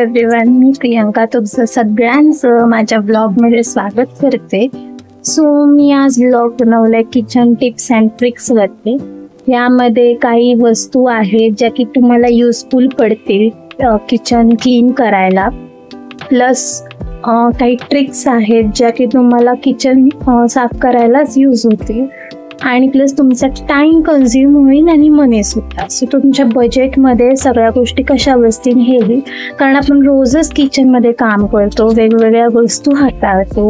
Everyone, मी प्रियंका तुमचं सगळ्यांचं माझ्या ब्लॉगमध्ये स्वागत करते. सो मी आज ब्लॉग बनवलाय किचन टिप्स अँड ट्रिक्सवरती. यामध्ये काही वस्तू आहेत ज्या की तुम्हाला युजफुल पडतील किचन क्लीन करायला, प्लस काही ट्रिक्स आहेत ज्या की तुम्हाला किचन साफ करायलाच यूज होतील आणि प्लस तुमचा टाइम कन्झ्युम होईल आणि मनी सुद्धा. सो तुमच्या बजेटमध्ये सगळ्या गोष्टी कशा बसतील हेही, कारण आपण रोजच किचनमध्ये काम करतो, वेगवेगळ्या वस्तू हाताळतो,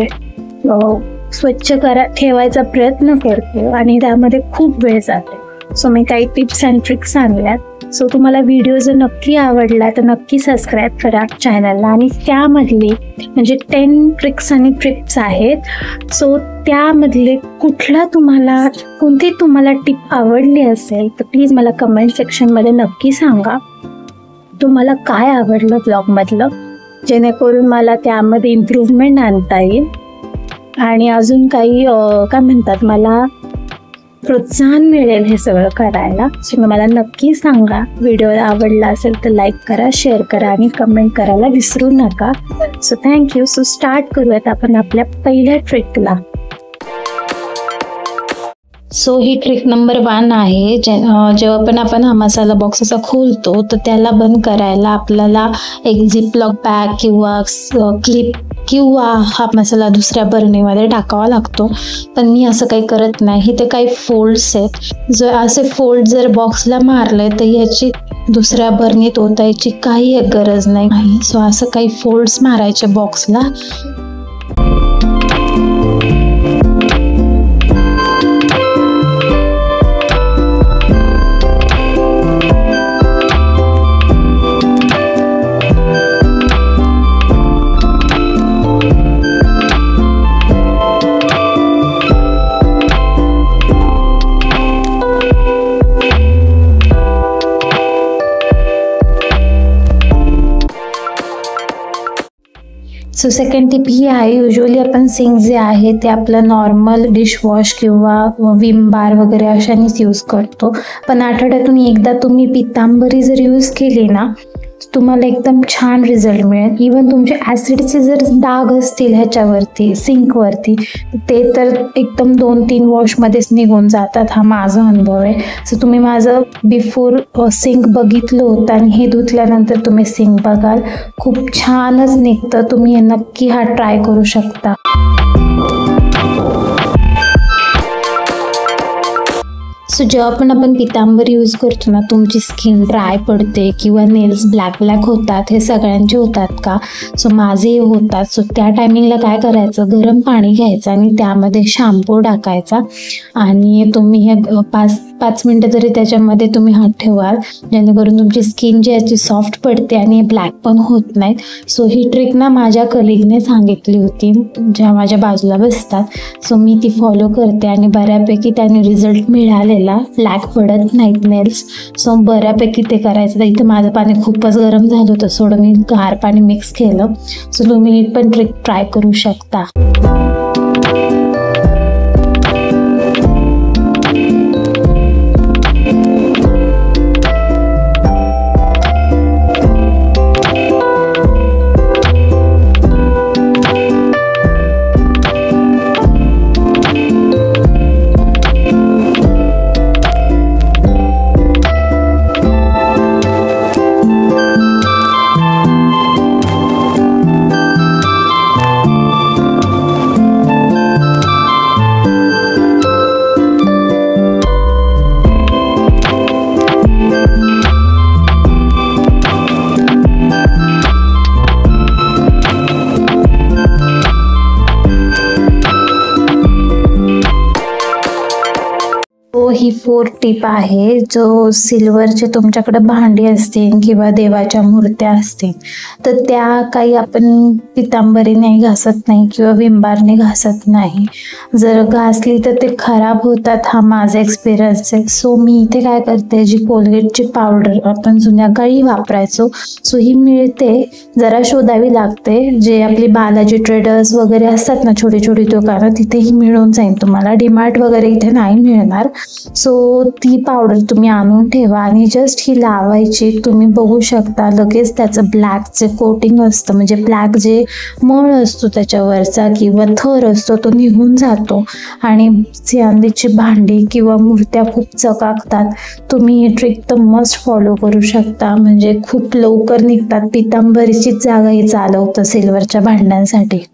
स्वच्छ ठेवायचा प्रयत्न करतो आणि त्यामध्ये खूप वेळ जाते. सो मी काही टिप्स अँड ट्रिक्स आणल्यात. सो तुम्हाला व्हिडिओ जर नक्की आवडला तर नक्की सबस्क्राईब करा चॅनलला. आणि त्यामधले म्हणजे 10 ट्रिक्स आणि टिप्स आहेत. सो त्यामधले कोणती तुम्हाला टिप आवडली असेल तर प्लीज मला कमेंट सेक्शनमध्ये नक्की सांगा तुम्हाला काय आवडलं ब्लॉगमधलं, जेणेकरून मला त्यामध्ये इम्प्रूव्हमेंट आणता येईल आणि अजून काही मला प्रोत्साहन मिळेल हे सगळं करायला. सो मला नक्की सांगा. व्हिडिओ आवडला असेल तर लाईक करा, शेअर करा आणि कमेंट करायला विसरू नका. So thank you. सो स्टार्ट करूयात आपण आपल्या पहिल्या ट्रिकला. सो ही ट्रिक नंबर 1 आहे. जेव्हा पण आपण हा मसाला बॉक्स असा खोलतो तर त्याला बंद करायला आपल्याला एक झिपलॉक बॅग किंवा क्लिप किंवा हा मसाला दुसऱ्या बरणीमध्ये टाकावा लागतो. पण मी असं काही करत नाही. इथे काही फोल्ड्स आहेत. जर असे फोल्ड जर बॉक्सला मारले तर याची दुसऱ्या बरणीत ओतायची काही गरज नाही. सो असं काही फोल्ड्स मारायचे बॉक्सला. सो सेकंड टिप ही आहे. युजली आपण सिंक जे आहे ते आपलं नॉर्मल डिशवॉश किंवा विम बार वगैरे अशानेच यूज करतो. पण आठवड्यातून एकदा तुम्ही पितांबरी जर यूज केली ना तुम्हाला एकदम छान रिझल्ट मिळेल. इवन तुमचे ॲसिडचे जर डाग असतील ह्याच्यावरती सिंकवरती ते तर एकदम 2-3 वॉशमध्येच निघून जातात. हा माझा अनुभव आहे. सो तुम्ही माझं बिफोर सिंक बघितलं होतं आणि हे धुतल्यानंतर तुम्ही सिंक बघाल, खूप छानच निघतं. तुम्ही नक्की हा ट्राय करू शकता. सो जेव्हा पण आपण पितांबरी यूज करतो ना तुमची स्किन ड्राय पडते किंवा नेल्स ब्लॅक होतात. हे सगळ्यांचे होतात का? सो माझेही होतात. सो त्या टायमिंगला काय करायचं, गरम पाणी घ्यायचं आणि त्यामध्ये शॅम्पू टाकायचा आणि तुम्ही हे 5 मिनटं तरी त्याच्यामध्ये तुम्ही हात ठेवाल, जेणेकरून तुमची स्किन जी आहे ती सॉफ्ट पडते आणि ब्लॅक पण होत नाहीत. सो ही ट्रिक ना माझ्या कलिगने सांगितली होती ज्या माझ्या बाजूला बसतात. सो मी ती फॉलो करते आणि बऱ्यापैकी त्याने रिझल्ट मिळालेला. ब्लॅक पडत नाहीत नेल्स. सो बऱ्यापैकी ते करायचं. तर इथं माझं पाणी खूपच गरम झालं होतं, सोडून मी गार पाणी मिक्स केलं. सो तुम्ही पण ट्रिक ट्राय करू शकता. ही 4 टिप आहे. जो सिल्वरचे तुमच्याकडे भांडी असतील किंवा देवाच्या मूर्त्या असतील तर त्या काही आपण पितांबरीने घासत नाही किंवा विंबारने घासत नाही. जर घासली तर ते खराब होतात. हा माझा एक्सपिरियन्स आहे. सो मी इथे काय करते, जी कोलगेटची पावडर आपण जुन्या काळी वापरायचो सो ही मिळते, जरा शोधावी लागते. जे आपली बालाजी ट्रेडर्स वगैरे असतात ना छोटी छोटी दुकानं, तिथेही मिळून जाईल तुम्हाला. डीमार्ट वगैरे इथे नाही मिळणार. सो ती पावडर तुम्ही आणून ठेवा आणि जस्ट ही लावायची. तुम्ही बघू शकता लगेच त्याचं ब्लॅकचे कोटिंग असतं, म्हणजे ब्लॅक जे मळ असतो त्याच्यावरचा किंवा थर असतो तो निघून जातो आणि चांदीची भांडी किंवा मूर्त्या खूप चकाकतात. तुम्ही ही ट्रिक तर मस्ट फॉलो करू शकता, म्हणजे खूप लवकर निघतात. पितांबरीचीच जागा ही चालवतं सिल्वरच्या भांड्यांसाठी.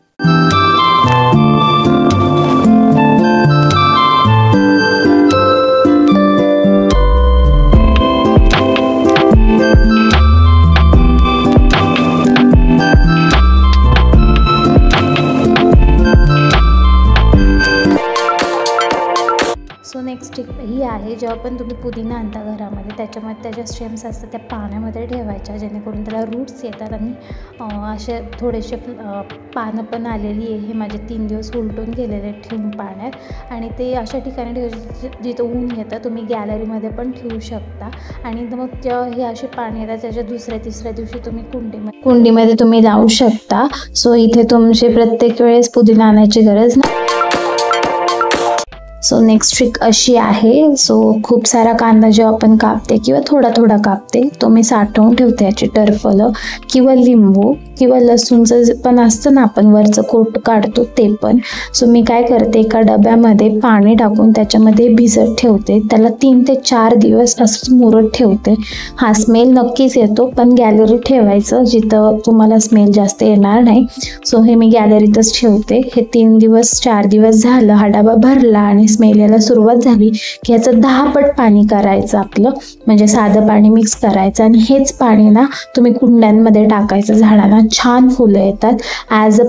सो नेक्स्ट टिप ही आहे, जेव्हा पण तुम्ही पुदिना आणता घरामध्ये त्याच्यामध्ये त्याच्या स्टेम्स असतात त्या पाण्यामध्ये ठेवायच्या, जेणेकरून त्याला रूट्स येतात आणि असे थोडेसे पानं पण आलेली आहे. हे माझे 3 दिवस उलटून गेलेले ठेवून पाण्यात, आणि ते अशा ठिकाणी ठेवायचे जिथं ऊन येतं. तुम्ही गॅलरीमध्ये पण ठेवू शकता आणि मग जेव्हा हे असे पाणी येतात त्याच्या दुसऱ्या तिसऱ्या दिवशी तुम्ही कुंडीमध्ये तुम्ही लावू शकता. सो इथे तुमची प्रत्येक वेळेस पुदिना आणायची गरज नाही. सो नेक्स्ट ट्रिक अशी आहे, सो खूप सारा कांदा जेव्हा आपण कापते किंवा थोडा थोडा कापते तो मी साठवून ठेवते. याची टरफलं किंवा लिंबू किंवा लसूणचं पण असतं ना, आपण वरचं कोट काढतो ते पण. सो मी काय करते, एका डब्यामध्ये पाणी टाकून त्याच्यामध्ये भिजत ठेवते. त्याला 3 ते 4 दिवस असंच मुरत ठेवते. हा स्मेल नक्कीच येतो, पण गॅलरीत ठेवायचं जिथं तुम्हाला स्मेल जास्त येणार नाही. सो हे मी गॅलरीतच ठेवते. हे 3 दिवस 4 दिवस झालं, हा डबा भरला आणि स्मेल यायला सुरुवात झाली की ह्याचं 10 पट पाणी करायचं आपलं, म्हणजे साधं पाणी मिक्स करायचं आणि हेच पाणी ना तुम्ही कुंड्यांमध्ये टाकायचं. झाडांना छान फुलं येतात. ॲज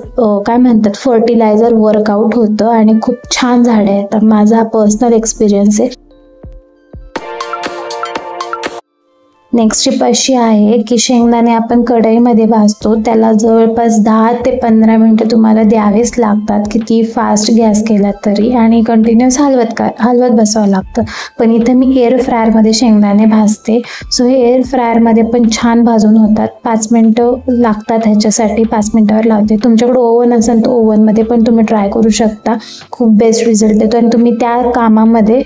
काय म्हणतात फर्टिलायझर वर्कआउट होतं आणि खूप छान झाडं येतात. माझा पर्सनल एक्सपिरियन्स आहे. नेक्स्ट टिप अशी आहे की शेंगदाणे आपण कढईमध्ये भाजतो, त्याला जवळपास 10 ते 15 मिनटं तुम्हाला द्यावेच लागतात, किती फास्ट गॅस केला तरी, आणि कंटिन्युअस हलवत बसावं लागतं. पण इथं मी एअर फ्रायरमध्ये शेंगदाणे भाजते. सो हे एअर फ्रायरमध्ये पण छान भाजून होतात. 5 मिनटं लागतात ह्याच्यासाठी, 5 मिनटावर लावते. तुमच्याकडे ओव्हन असेल तर ओव्हनमध्ये पण तुम्ही ट्राय करू शकता, खूप बेस्ट रिझल्ट येतो. आणि तुम्ही त्या कामामध्ये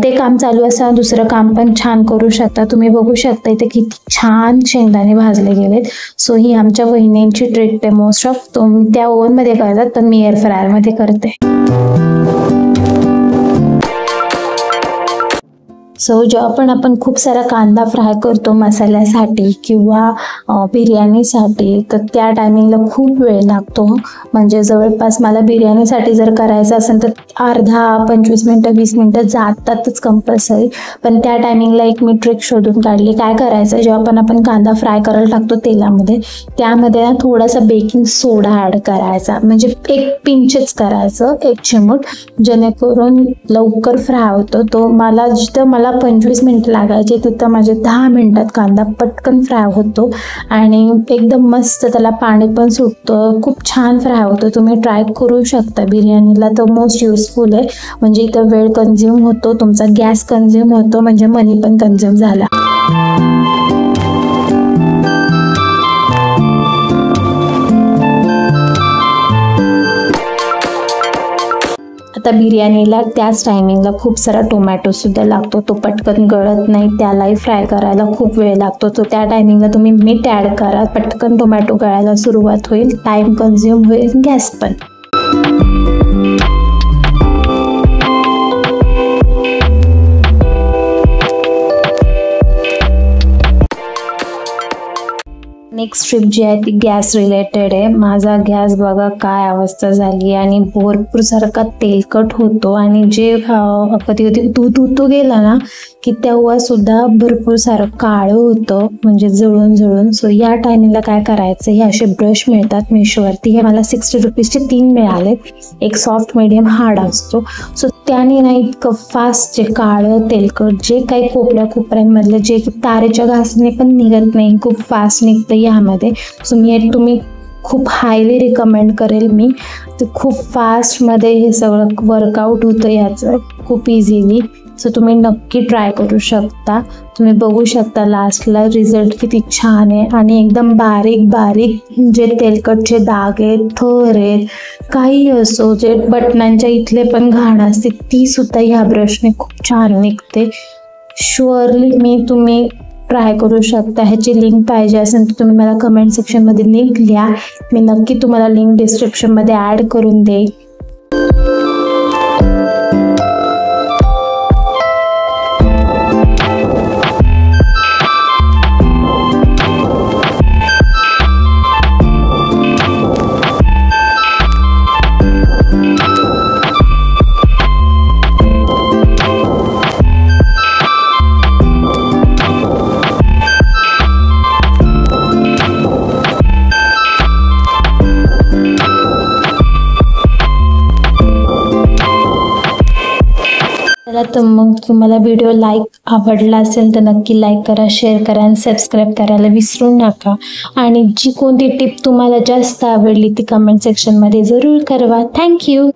ते काम चालू असताना दुसरं काम पण छान करू शकता. तुम्ही बघू शकता इथे किती छान शेंगदाणे भाजले गेलेत. सो ही आमच्या वहिनींची ट्रिक आहे. मोस्ट ऑफ त्या ओव्हनमध्ये करतात, पण मी एअर फ्रायरमध्ये करते. सो जेव्हा पण आपण खूप सारा कांदा फ्राय करतो मसाल्यासाठी किंवा बिर्याणीसाठी, तर त्या टायमिंगला खूप वेळ लागतो. म्हणजे जवळपास मला बिर्याणीसाठी जर करायचं असेल तर अर्धा 25 मिनटं 20 मिनटं जातातच कंपल्सरी. पण त्या टायमिंगला एक मी ट्रिक शोधून काढली. काय करायचं, जेव्हा पण आपण कांदा फ्राय करायला टाकतो तेलामध्ये, त्यामध्ये ना थोडासा बेकिंग सोडा ॲड करायचा, म्हणजे 1 पिंचच करायचं, 1 चिमूट, जेणेकरून लवकर फ्राय होतो. तो जिथं मला 25 मिनिट लागायचे तिथं माझे 10 मिनिटात कांदा पटकन फ्राय होतो आणि एकदम मस्त त्याला पाणी पण सुटतं. खूप छान फ्राय होतो. तुम्ही ट्राय करू शकता. बिर्याणीला तर मोस्ट युजफुल आहे. म्हणजे इथं वेळ कन्झ्युम होतो, तुमचा गॅस कन्झ्युम होतो, म्हणजे मनी पण कन्झ्युम झाला. आता बिर्याणीला त्याच टायमिंगला खूप सारा टोमॅटो सुद्धा लागतो. तो पटकन गळत नाही, त्यालाही फ्राय करायला खूप वेळ लागतो. तो त्या टायमिंगला तुम्ही मीठ ॲड करा, पटकन टोमॅटो गळायला सुरुवात होईल, टाईम कन्झ्युम होईल, गॅस पण. नेक्स्ट ट्रिप जी आहे ती गॅस रिलेटेड आहे. माझा गॅस बघा काय अवस्था झाली आणि भरपूर सारखा तेलकट होतो आणि जे कधी कधी धुतो गेला ना की तेव्हा सुद्धा भरपूर सारं काळं होतं, म्हणजे जळून. सो या टायमिंगला काय करायचं, हे असे ब्रश मिळतात मिशोवरती. हे मला 60 रुपीजचे 3 मिळाले. एक सॉफ्ट मीडियम हार्ड असतो. सो त्याने ना इतकं फास्ट जे काळं तेलकट जे काही कोपऱ्यांमधले जे तारेच्या घासने पण निघत नाही, खूप फास्ट निघतं यामध्ये. सो तुम्ही खूप हायली रिकमेंड करेल मी. ते खूप फास्टमध्ये हे सगळं वर्कआउट होतं याचं, खूप इझिली. सो तुम्ही नक्की ट्राय करू शकता. तुम्ही बघू शकता लास्टला रिझल्ट किती छान आहे आणि एकदम बारीक बारीक जे तेलकटचे दाग आहेत, थर आहेत, काही असो, जे बटनांच्या इथले पण घाण असते ती सुद्धा ह्या ब्रशने खूप छान निघते. शुअरली तुम्ही ट्राय करू शकता. ह्याची लिंक पाहिजे असेल तर तुम्ही मला कमेंट सेक्शनमध्ये लिंक लिहा. मी नक्की तुम्हाला लिंक डिस्क्रिप्शनमध्ये ॲड करून देईन. तर मग तुम्हाला व्हिडिओ आवडला असेल तर नक्की लाईक करा, शेअर करा आणि सबस्क्राईब करायला विसरू नका. आणि जी कोणती टिप तुम्हाला जास्त आवडली ती कमेंट सेक्शनमध्ये जरूर कळवा. थँक्यू.